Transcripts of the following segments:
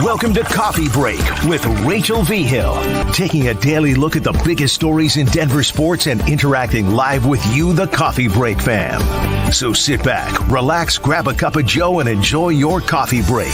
Welcome to Coffee Break with Rachel Vigil, taking a daily look at the biggest stories in Denver sports and interacting live with you, the Coffee Break fam. So sit back, relax, grab a cup of joe, and enjoy your coffee break.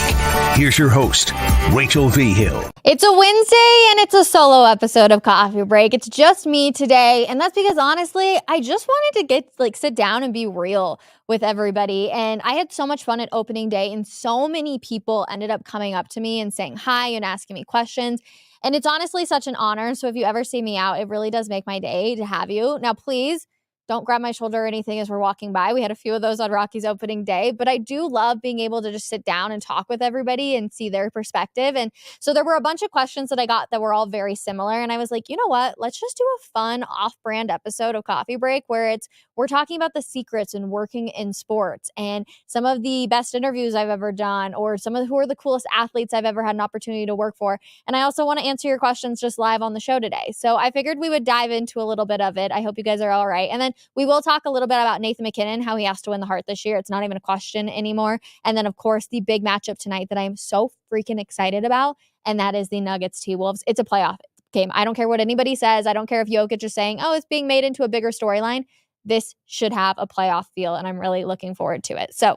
Here's your host, Rachel Vigil. It's a Wednesday and it's a solo episode of Coffee Break. It's just me today, and that's because honestly, I just wanted to sit down and be real with everybody. And I had so much fun at opening day, and so many people ended up coming up to me and saying hi and asking me questions. And it's honestly such an honor. So if you ever see me out, it really does make my day to have you. Now, please don't grab my shoulder or anything as we're walking by. We had a few of those on Rockies Opening day, but I do love being able to just sit down and talk with everybody and see their perspective. And so there were a bunch of questions that I got that were all very similar. And I was like, you know what? Let's just do a fun off-brand episode of Coffee Break where we're talking about the secrets in working in sports and some of the best interviews I've ever done, or some of who are the coolest athletes I've ever had an opportunity to work for. And I also want to answer your questions just live on the show today. So I figured we would dive into a little bit of it. I hope you guys are all right. And then we will talk a little bit about Nathan MacKinnon, how he has to win the Hart this year. It's not even a question anymore. And then, of course, the big matchup tonight that I am so freaking excited about, and that is the Nuggets T-Wolves. It's a playoff game. I don't care what anybody says. I don't care if Jokic is saying, oh, it's being made into a bigger storyline. This should have a playoff feel, and I'm really looking forward to it. So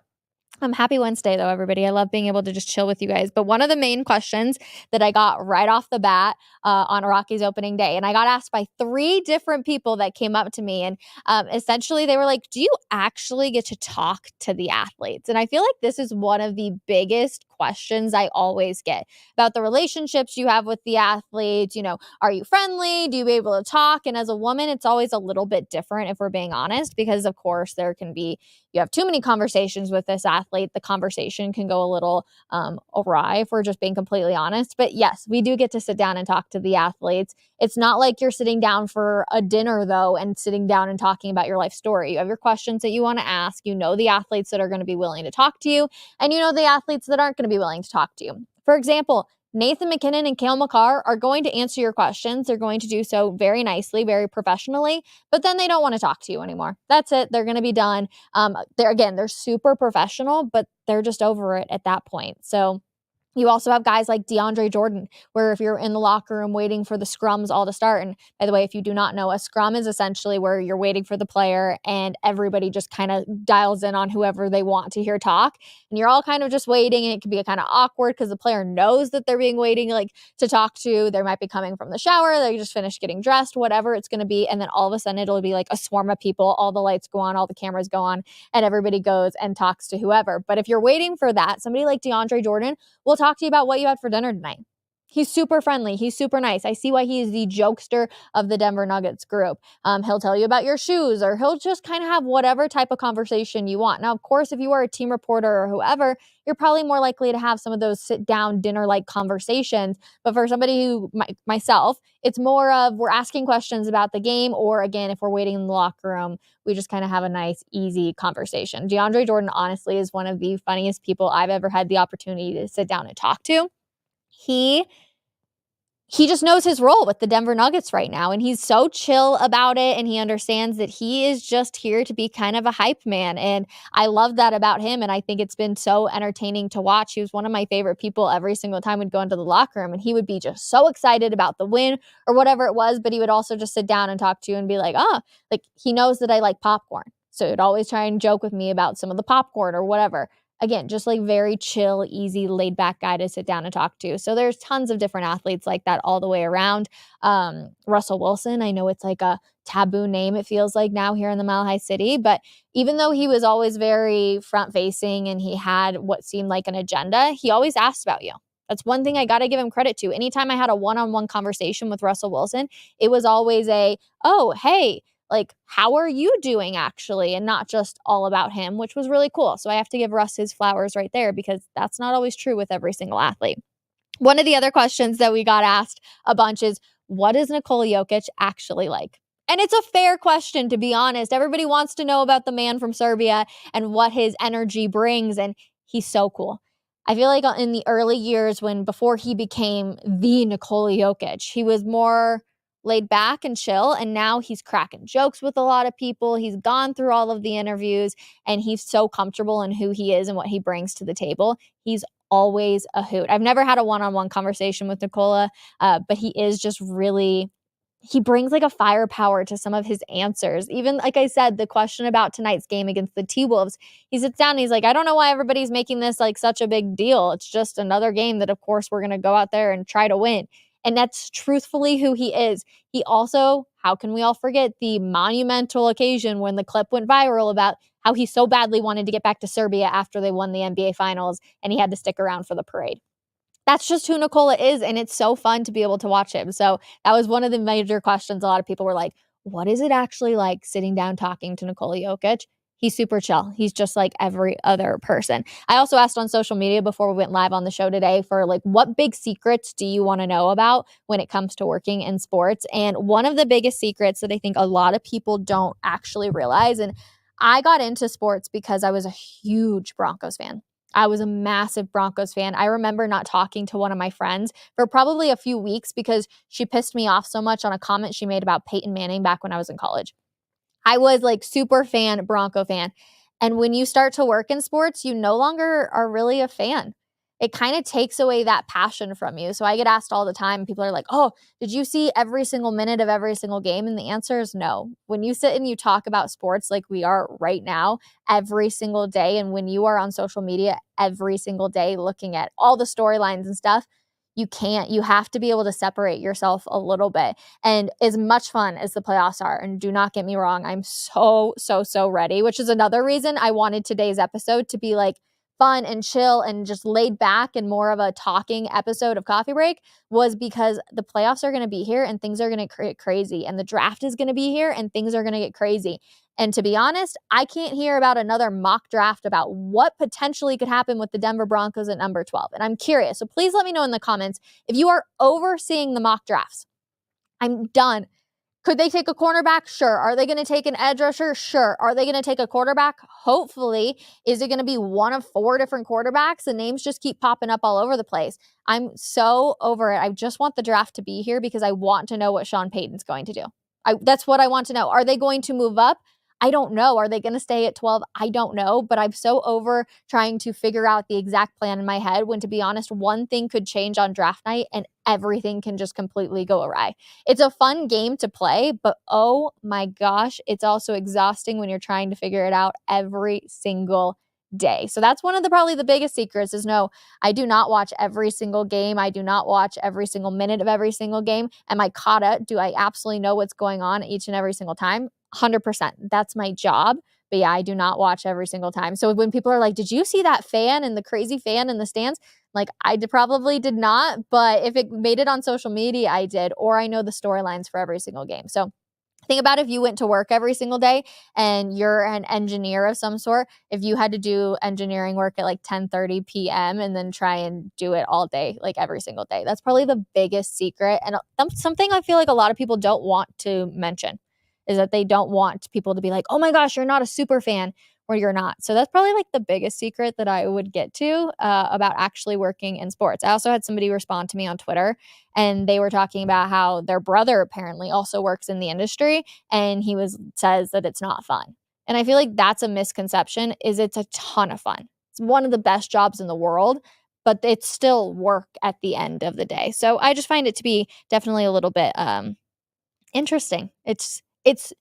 happy Wednesday, though, everybody. I love being able to just chill with you guys. But one of the main questions that I got right off the bat on Rockies Opening day, and I got asked by 3 different people that came up to me, and essentially they were like, do you actually get to talk to the athletes? And I feel like this is one of the biggest questions I always get about the relationships you have with the athletes. You know, are you friendly? Do you be able to talk? And as a woman, it's always a little bit different, if we're being honest, because of course there can be, you have too many conversations with this athlete, the conversation can go a little awry, if we're just being completely honest. But yes, we do get to sit down and talk to the athletes. It's not like you're sitting down for a dinner, though, and sitting down and talking about your life story. You have your questions that you want to ask. You know the athletes that are going to be willing to talk to you, and you know the athletes that aren't going to be willing to talk to you. For example, Nathan MacKinnon and Cale Makar are going to answer your questions. They're going to do so very nicely, very professionally, but then they don't want to talk to you anymore. That's it. They're going to be done. They're super professional, but they're just over it at that point. So you also have guys like DeAndre Jordan, where if you're in the locker room waiting for the scrums all to start, and by the way, if you do not know, a scrum is essentially where you're waiting for the player and everybody just kind of dials in on whoever they want to hear talk. And you're all kind of just waiting, and it can be kind of awkward because the player knows that they're being waiting to talk to. They might be coming from the shower, they just finished getting dressed, whatever it's going to be. And then all of a sudden it'll be like a swarm of people. All the lights go on, all the cameras go on, and everybody goes and talks to whoever. But if you're waiting for that, somebody like DeAndre Jordan will talk to you about what you had for dinner tonight. He's super friendly. He's super nice. I see why he is the jokester of the Denver Nuggets group. He'll tell you about your shoes, or he'll just kind of have whatever type of conversation you want. Now, of course, if you are a team reporter or whoever, you're probably more likely to have some of those sit-down dinner-like conversations. But for somebody who, myself, it's more of we're asking questions about the game, or again, if we're waiting in the locker room, we just kind of have a nice, easy conversation. DeAndre Jordan, honestly, is one of the funniest people I've ever had the opportunity to sit down and talk to. He just knows his role with the Denver Nuggets right now, and he's so chill about it, and he understands that he is just here to be kind of a hype man, and I love that about him, and I think it's been so entertaining to watch. He was one of my favorite people every single time we'd go into the locker room, and he would be just so excited about the win or whatever it was, but he would also just sit down and talk to you and be like, he knows that I like popcorn, so he'd always try and joke with me about some of the popcorn or whatever. Again, just like very chill, easy, laid back guy to sit down and talk to. So there's tons of different athletes like that all the way around. Russell Wilson, I know it's like a taboo name, it feels like now here in the Mile High City, but even though he was always very front facing and he had what seemed like an agenda, he always asked about you. That's one thing I got to give him credit to. Anytime I had a one-on-one conversation with Russell Wilson, it was always oh, hey, how are you doing actually? And not just all about him, which was really cool. So I have to give Russ his flowers right there, because that's not always true with every single athlete. One of the other questions that we got asked a bunch is, what is Nikola Jokic actually like? And it's a fair question, to be honest. Everybody wants to know about the man from Serbia and what his energy brings. And he's so cool. I feel like in the early years before he became the Nikola Jokic, he was more laid back and chill, and now he's cracking jokes with a lot of people. He's gone through all of the interviews, and he's so comfortable in who he is and what he brings to the table. He's always a hoot. I've never had a one-on-one conversation with Nikola, but he is just really, he brings like a firepower to some of his answers. Even like I said, the question about tonight's game against the T-Wolves, he sits down and he's like, I don't know why everybody's making this like such a big deal. It's just another game that of course we're going to go out there and try to win. And that's truthfully who he is. He also, how can we all forget the monumental occasion when the clip went viral about how he so badly wanted to get back to Serbia after they won the NBA Finals and he had to stick around for the parade. That's just who Nikola is, and it's so fun to be able to watch him. So that was one of the major questions. A lot of people were like, what is it actually like sitting down talking to Nikola Jokic? He's super chill. He's just like every other person. I also asked on social media before we went live on the show today for like, what big secrets do you want to know about when it comes to working in sports? And one of the biggest secrets that I think a lot of people don't actually realize, and I got into sports because I was a huge Broncos fan. I was a massive Broncos fan. I remember not talking to one of my friends for probably a few weeks because she pissed me off so much on a comment she made about Peyton Manning back when I was in college. I was like super fan, Bronco fan. And when you start to work in sports, you no longer are really a fan. It kind of takes away that passion from you. So I get asked all the time, people are like, oh, did you see every single minute of every single game? And the answer is no. When you sit and you talk about sports like we are right now, every single day, and when you are on social media every single day looking at all the storylines and stuff, you have to be able to separate yourself a little bit. And as much fun as the playoffs are, and do not get me wrong, I'm so ready, which is another reason I wanted today's episode to be like fun and chill and just laid back and more of a talking episode of Coffee Break, was because the playoffs are going to be here and things are going to get crazy, and the draft is going to be here and things are going to get crazy. And to be honest, I can't hear about another mock draft about what potentially could happen with the Denver Broncos at number 12. And I'm curious. So please let me know in the comments if you are overseeing the mock drafts. I'm done. Could they take a cornerback? Sure. Are they going to take an edge rusher? Sure. Are they going to take a quarterback? Hopefully. Is it going to be one of 4 different quarterbacks? The names just keep popping up all over the place. I'm so over it. I just want the draft to be here because I want to know what Sean Payton's going to do. That's what I want to know. Are they going to move up? I don't know. Are they going to stay at 12? I don't know, but I'm so over trying to figure out the exact plan in my head when, to be honest, one thing could change on draft night and everything can just completely go awry. It's a fun game to play, but oh my gosh, it's also exhausting when you're trying to figure it out every single day. So that's one of probably the biggest secrets is no, I do not watch every single game. I do not watch every single minute of every single game. Am I caught up? Do I absolutely know what's going on each and every single time? 100%. That's my job. But yeah, I do not watch every single time. So when people are like, did you see that fan and the crazy fan in the stands? Like, probably did not. But if it made it on social media, I did. Or I know the storylines for every single game. So think about if you went to work every single day and you're an engineer of some sort, if you had to do engineering work at like 10:30 p.m. and then try and do it all day, like every single day. That's probably the biggest secret. And something I feel like a lot of people don't want to mention is that they don't want people to be like, oh my gosh, you're not a super fan, or you're not. So that's probably like the biggest secret that I would get to about actually working in sports. I also had somebody respond to me on Twitter, and they were talking about how their brother apparently also works in the industry, and he says that it's not fun. And I feel like that's a misconception. It's a ton of fun. It's one of the best jobs in the world, but it's still work at the end of the day. So I just find it to be definitely a little bit interesting. It's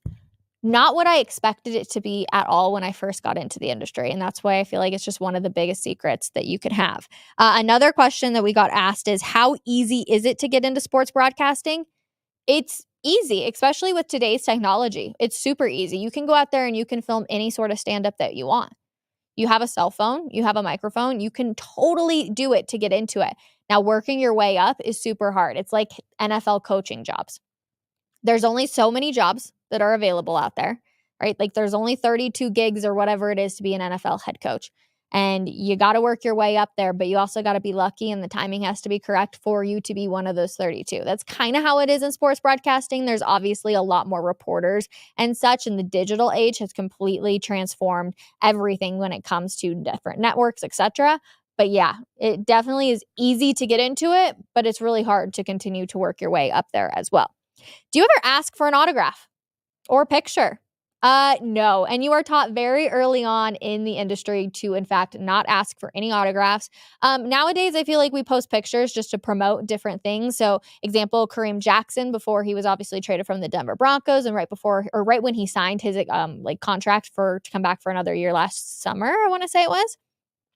not what I expected it to be at all when I first got into the industry. And that's why I feel like it's just one of the biggest secrets that you could have. Another question that we got asked is, how easy is it to get into sports broadcasting? It's easy, especially with today's technology. It's super easy. You can go out there and you can film any sort of stand-up that you want. You have a cell phone, you have a microphone, you can totally do it to get into it. Now, working your way up is super hard. It's like NFL coaching jobs. There's only so many jobs that are available out there, right? Like there's only 32 gigs or whatever it is to be an NFL head coach. And you got to work your way up there, but you also got to be lucky and the timing has to be correct for you to be one of those 32. That's kind of how it is in sports broadcasting. There's obviously a lot more reporters and such, and the digital age has completely transformed everything when it comes to different networks, etc. But yeah, it definitely is easy to get into it, but it's really hard to continue to work your way up there as well. Do you ever ask for an autograph or a picture? No. And you are taught very early on in the industry to, in fact, not ask for any autographs. Nowadays, I feel like we post pictures just to promote different things. So, example, Kareem Jackson, before he was obviously traded from the Denver Broncos, and right when he signed his contract to come back for another year last summer, I want to say it was.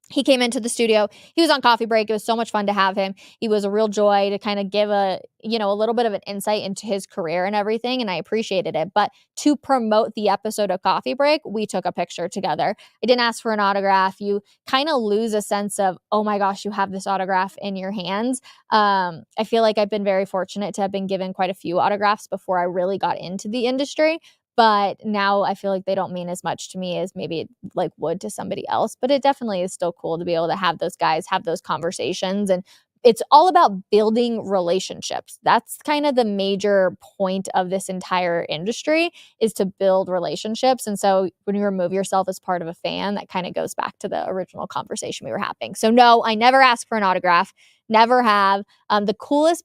He came into the studio. He was on coffee break. It was so much fun to have him. He was a real joy to kind of give a little bit of an insight into his career and everything. And I appreciated it. But to promote the episode of Coffee Break, we took a picture together. I didn't ask for an autograph. You kind of lose a sense of, oh my gosh, you have this autograph in your hands. I feel like I've been very fortunate to have been given quite a few autographs before I really got into the industry. But now I feel like they don't mean as much to me as maybe it like would to somebody else. But it definitely is still cool to be able to have those guys have those conversations. And it's all about building relationships. That's kind of the major point of this entire industry, is to build relationships. And so when you remove yourself as part of a fan, that kind of goes back to the original conversation we were having. So no, I never asked for an autograph. Never have. The coolest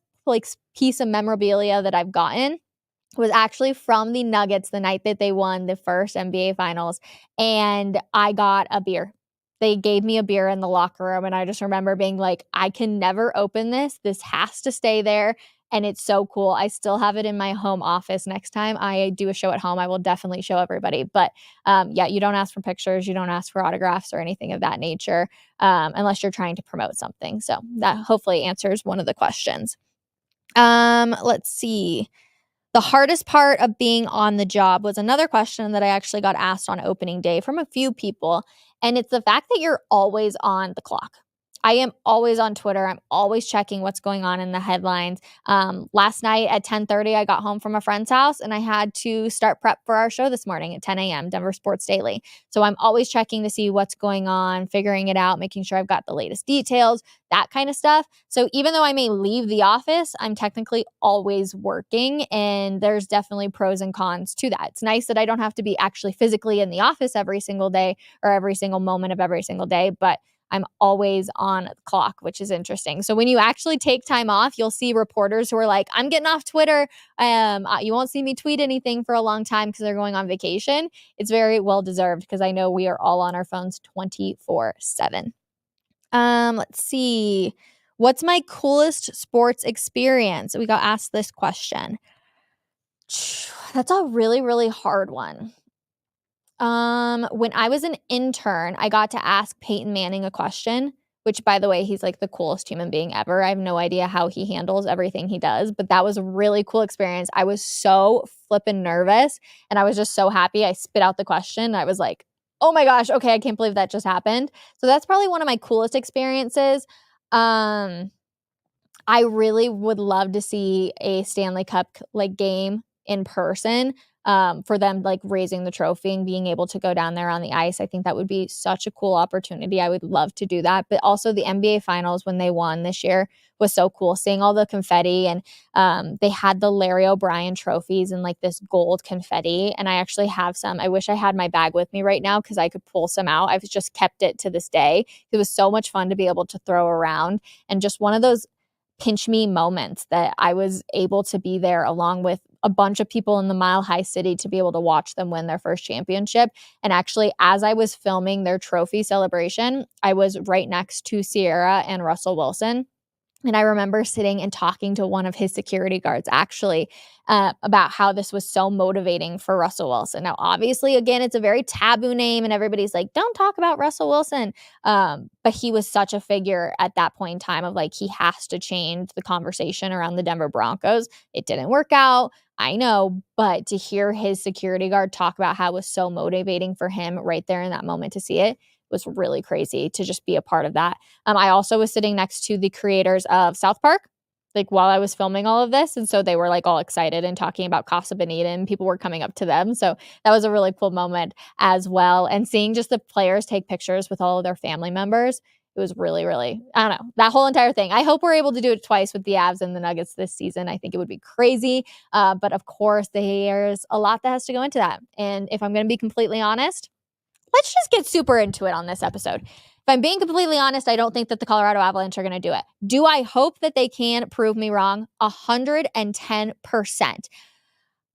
piece of memorabilia that I've gotten was actually from the Nuggets the night that they won the first NBA Finals, and I got a beer. They gave me a beer in the locker room, and I just remember being like, I can never open this. This has to stay there, and it's so cool. I still have it in my home office. Next time I do a show at home, I will definitely show everybody. But yeah, you don't ask for pictures. You don't ask for autographs or anything of that nature unless you're trying to promote something. So that hopefully answers one of the questions. Let's see. The hardest part of being on the job was another question that I actually got asked on opening day from a few people. And it's the fact that you're always on the clock. I am always on Twitter. I'm always checking what's going on in the headlines. Last night at 10:30, I got home from a friend's house and I had to start prep for our show this morning at 10 a.m., Denver Sports Daily. So I'm always checking to see what's going on, figuring it out, making sure I've got the latest details, that kind of stuff. So even though I may leave the office, I'm technically always working, and there's definitely pros and cons to that. It's nice that I don't have to be actually physically in the office every single day or every single moment of every single day, but I'm always on the clock, which is interesting. So when you actually take time off, you'll see reporters who are like, I'm getting off Twitter. You won't see me tweet anything for a long time because they're going on vacation. It's very well deserved because I know we are all on our phones 24/7. Let's see. What's my coolest sports experience? We got asked this question. That's a really, really hard one. When I was an intern, I got to ask Peyton Manning a question, which, by the way, he's like the coolest human being ever. I have no idea how he handles everything he does, but that was a really cool experience. I was so flippin' nervous, and I was just so happy. I spit out the question. I was like, oh my gosh, okay, I can't believe that just happened. So that's probably one of my coolest experiences. I really would love to see a Stanley Cup game in person, for them raising the trophy and being able to go down there on the ice. I think that would be such a cool opportunity. I would love to do that. But also the NBA Finals when they won this year was so cool. Seeing all the confetti, and they had the Larry O'Brien trophies and this gold confetti. And I actually have some. I wish I had my bag with me right now because I could pull some out. I've just kept it to this day. It was so much fun to be able to throw around, and just one of those pinch me moments that I was able to be there along with a bunch of people in the Mile High City to be able to watch them win their first championship. And actually, as I was filming their trophy celebration, I was right next to Sierra and Russell Wilson. And I remember sitting and talking to one of his security guards actually about how this was so motivating for Russell Wilson. Now, obviously, again, it's a very taboo name and everybody's like, don't talk about Russell Wilson. But he was such a figure at that point in time of he has to change the conversation around the Denver Broncos. It didn't work out. I know, but to hear his security guard talk about how it was so motivating for him right there in that moment to see it was really crazy to just be a part of that. I also was sitting next to the creators of South Park, while I was filming all of this. And so they were all excited and talking about Casa Bonita, and people were coming up to them. So that was a really cool moment as well. And seeing just the players take pictures with all of their family members, it was really, really, I don't know, that whole entire thing. I hope we're able to do it twice with the Avs and the Nuggets this season. I think it would be crazy. But of course, there's a lot that has to go into that. And if I'm going to be completely honest, let's just get super into it on this episode. If I'm being completely honest, I don't think that the Colorado Avalanche are going to do it. Do I hope that they can prove me wrong? 110%.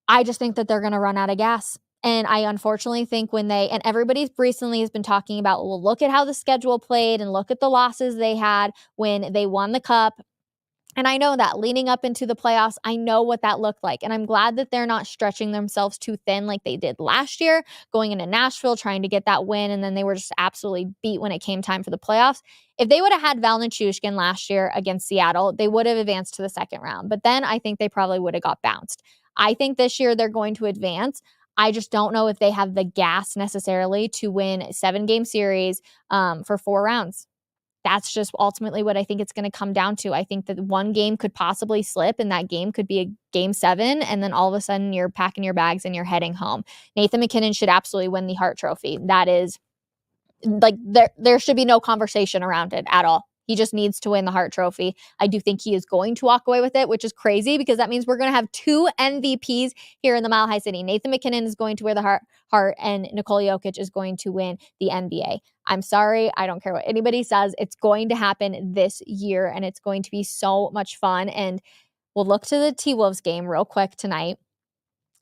I just think that they're going to run out of gas. And I unfortunately think and everybody recently has been talking about, well, look at how the schedule played and look at the losses they had when they won the cup. And I know that leading up into the playoffs, I know what that looked like. And I'm glad that they're not stretching themselves too thin like they did last year, going into Nashville, trying to get that win. And then they were just absolutely beat when it came time for the playoffs. If they would have had Val Nichushkin last year against Seattle, they would have advanced to the second round. But then I think they probably would have got bounced. I think this year they're going to advance. I just don't know if they have the gas necessarily to win a 7-game series for 4 rounds. That's just ultimately what I think it's going to come down to. I think that one game could possibly slip, and that game could be a game 7, and then all of a sudden you're packing your bags and you're heading home. Nathan MacKinnon should absolutely win the Hart Trophy. That is, like, there should be no conversation around it at all. He just needs to win the Hart Trophy. I do think he is going to walk away with it, which is crazy because that means we're going to have 2 MVPs here in the Mile High City. Nathan MacKinnon is going to wear the Hart, and Nikola Jokic is going to win the NBA. I'm sorry. I don't care what anybody says. It's going to happen this year, and it's going to be so much fun. And we'll look to the T-Wolves game real quick tonight.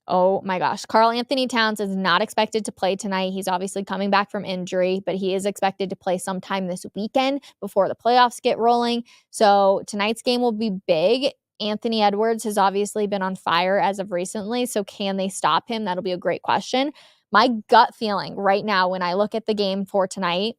Oh my gosh. Karl Anthony Towns is not expected to play tonight. He's obviously coming back from injury, but he is expected to play sometime this weekend before the playoffs get rolling. So tonight's game will be big. Anthony Edwards has obviously been on fire as of recently. So can they stop him? That'll be a great question. My gut feeling right now when I look at the game for tonight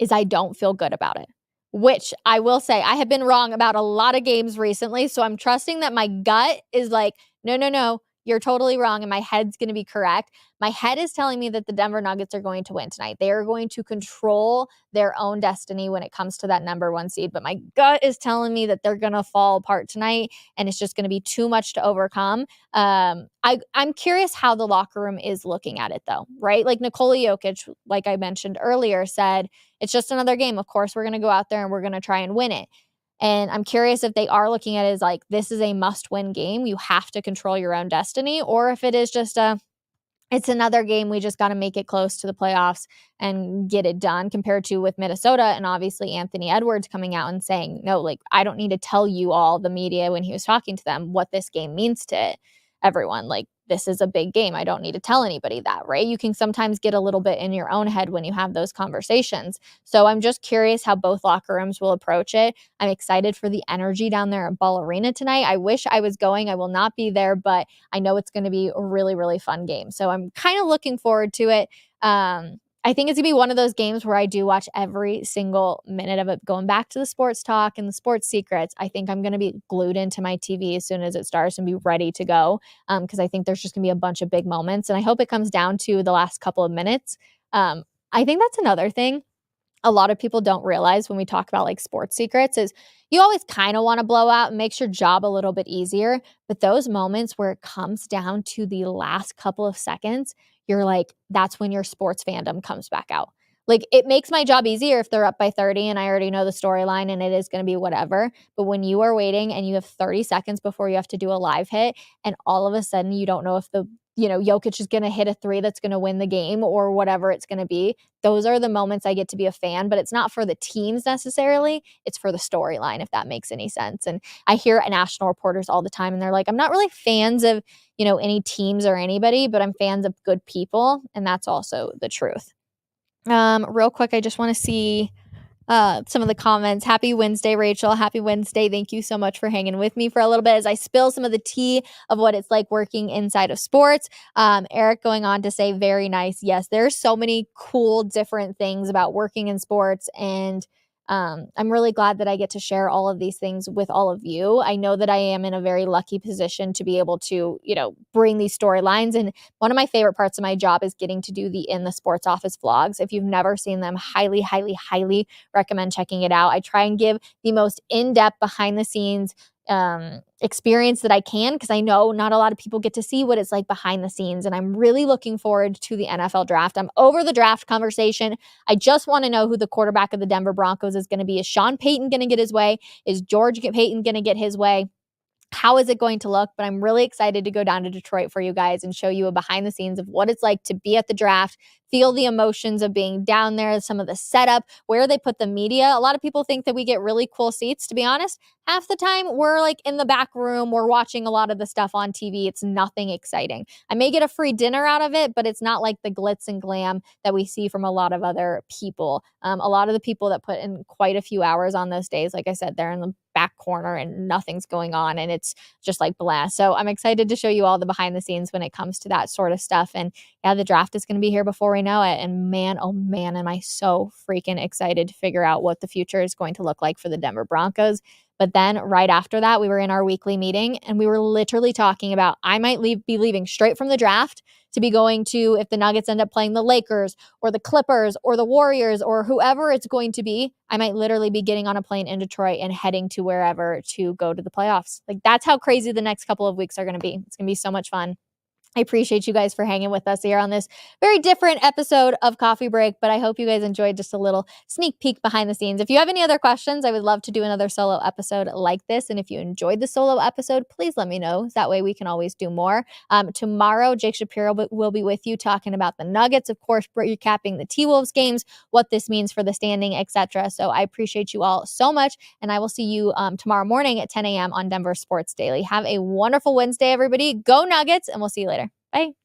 is I don't feel good about it, which I will say I have been wrong about a lot of games recently. So I'm trusting that my gut is like, no, you're totally wrong. And my head's going to be correct. My head is telling me that the Denver Nuggets are going to win tonight. They are going to control their own destiny when it comes to that number 1 seed. But my gut is telling me that they're going to fall apart tonight, and it's just going to be too much to overcome. I'm curious how the locker room is looking at it, though, right? Like Nikola Jokic, like I mentioned earlier, said, it's just another game. Of course, we're going to go out there and we're going to try and win it. And I'm curious if they are looking at it as like, this is a must-win game. You have to control your own destiny. Or if it is just it's another game. We just got to make it close to the playoffs and get it done, compared to with Minnesota and obviously Anthony Edwards coming out and saying, no, like, I don't need to tell you all, the media, when he was talking to them, what this game means to everyone. Like, this is a big game. I don't need to tell anybody that, right? You can sometimes get a little bit in your own head when you have those conversations. So I'm just curious how both locker rooms will approach it. I'm excited for the energy down there at Ball Arena tonight. I wish I was going. I will not be there, but I know it's going to be a really, really fun game. So I'm kind of looking forward to it. I think it's going to be one of those games where I do watch every single minute of it. Going back to the sports talk and the sports secrets, I think I'm going to be glued into my TV as soon as it starts and be ready to go, because I think there's just going to be a bunch of big moments. And I hope it comes down to the last couple of minutes. I think that's another thing a lot of people don't realize when we talk about like sports secrets is you always kind of want to blow out and makes your job a little bit easier. But those moments where it comes down to the last couple of seconds, you're like, that's when your sports fandom comes back out. Like, it makes my job easier if they're up by 30 and I already know the storyline and it is going to be whatever. But when you are waiting and you have 30 seconds before you have to do a live hit and all of a sudden you don't know if Jokic is going to hit a 3 that's going to win the game or whatever it's going to be. Those are the moments I get to be a fan, but it's not for the teams necessarily. It's for the storyline, if that makes any sense. And I hear national reporters all the time and they're like, I'm not really fans of, any teams or anybody, but I'm fans of good people. And that's also the truth. Real quick, I just want to see some of the comments. Happy Wednesday, Rachel. Happy Wednesday. Thank you so much for hanging with me for a little bit as I spill some of the tea of what it's like working inside of sports. Eric going on to say, very nice. Yes, there's so many cool, different things about working in sports. And I'm really glad that I get to share all of these things with all of you. I know that I am in a very lucky position to be able to, bring these storylines. And one of my favorite parts of my job is getting to do the In the Sports Office vlogs. If you've never seen them, highly, highly, highly recommend checking it out. I try and give the most in-depth behind the scenes experience that I can, because I know not a lot of people get to see what it's like behind the scenes. And I'm really looking forward to the NFL draft. I'm over the draft conversation. I just want to know who the quarterback of the Denver Broncos is going to be. Is Sean Payton going to get his way? Is George Payton going to get his way? how is it going to look? But I'm really excited to go down to Detroit for you guys and show you a behind the scenes of what it's like to be at the draft, feel the emotions of being down there, some of the setup, where they put the media. A lot of people think that we get really cool seats. To be honest, half the time we're like in the back room, we're watching a lot of the stuff on TV. It's nothing exciting. I may get a free dinner out of it, but it's not like the glitz and glam that we see from a lot of other people. A lot of the people that put in quite a few hours on those days, like I said, they're in the back corner and nothing's going on and it's just like blah. So I'm excited to show you all the behind the scenes when it comes to that sort of stuff. And yeah, the draft is going to be here before we know it. And man, oh man, am I so freaking excited to figure out what the future is going to look like for the Denver Broncos. But then right after that, we were in our weekly meeting and we were literally talking about I might be leaving straight from the draft to be going to, if the Nuggets end up playing the Lakers or the Clippers or the Warriors or whoever it's going to be, I might literally be getting on a plane in Detroit and heading to wherever to go to the playoffs. Like that's how crazy the next couple of weeks are going to be. It's going to be so much fun. I appreciate you guys for hanging with us here on this very different episode of Coffee Break, but I hope you guys enjoyed just a little sneak peek behind the scenes. If you have any other questions, I would love to do another solo episode like this. And if you enjoyed the solo episode, please let me know. That way we can always do more. Tomorrow, Jake Shapiro will be with you talking about the Nuggets, of course, recapping the T-Wolves games, what this means for the standing, etc. So I appreciate you all so much. And I will see you tomorrow morning at 10 a.m. on Denver Sports Daily. Have a wonderful Wednesday, everybody. Go Nuggets, and we'll see you later. Bye.